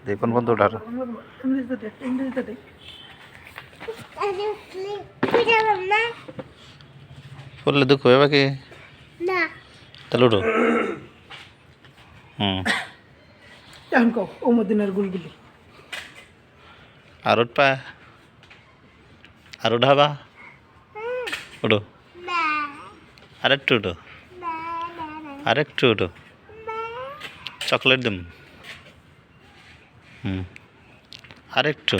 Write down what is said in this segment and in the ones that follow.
দেখুন বন্ধু ওঠার বললে দুঃখ হবে বাকি তাহলে উঠো এখন কও ও মদিনার গুলগুলি আর উঠবা আর উঠাবা উঠো আরেকটু উঠো আরেকটু উঠো চকলেট দিম আরেকটু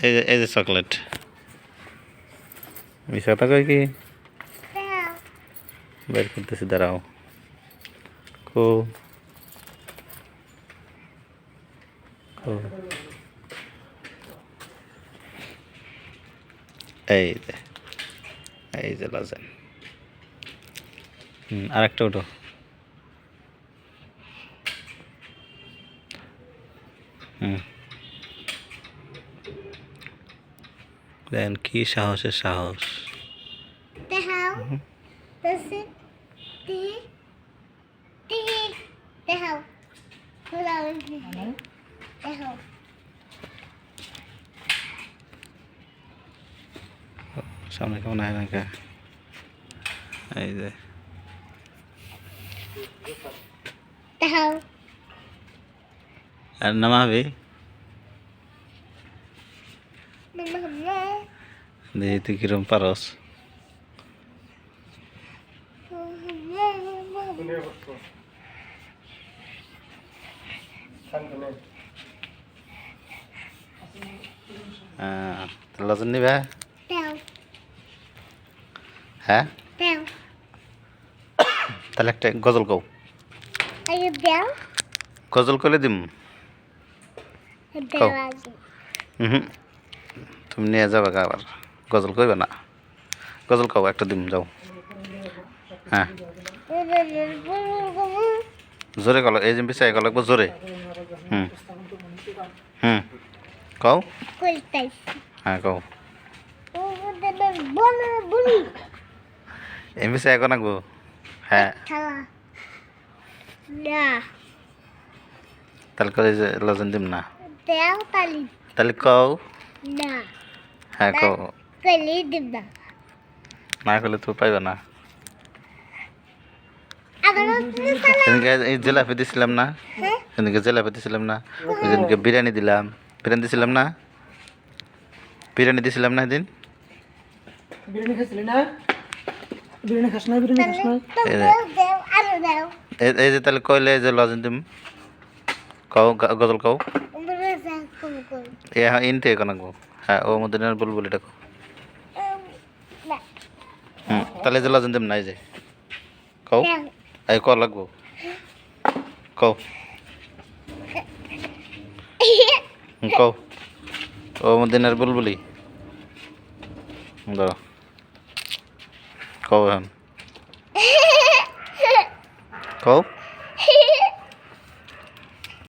এই যে চকলেট মিশা কথা কই কি বের করতেছি দাঁড়াও কো এই যে লাজেন আরেকটা উঠো দেন কি সাহসের সাহস সামনে কেমন হয় না কে এই যে আর নামাবি দেখি তুই কিরম পারস লজন নিবা হ্যাঁ তাহলে একটা গজল কও গজল কলে দিম তুমি নিয়ে যাবে আবার গজল কইবে না গজল কও একটা দিম যাও হ্যাঁ জোরে কল এই যে পিছাই কল একবার জোরে কও হ্যাঁ কও এই পিছাই এখন আঁকবো হ্যাঁ তাহলে কলে যে লজন দিম না তাহলে কও হ্যাঁ কও না করলে তো পাইবে না জেলাপি দিছিলাম না এদিকে জেলাপি দিছিলাম না ওইদিনকে বিরিয়ানি দিলাম বিরিয়ানি দিছিলাম না বিরিয়ানি দিছিলাম না এদিন বিরিয়ানি খাইছিলি না বিরিয়ানি খাস না বিরিয়ানি খাস না এই যে তাহলে কইলে যে লজেন দিম কও গজল কও হ্যাঁ ইনতে এখন আঁকবো হ্যাঁ ও মদিনার বুলবুলি ডাকো তাহলে যে লজেন দিম নাই যে কও এই ক লাগবো কও কও ও মদিনার বুলবুলি দাঁড়া কও এখন কও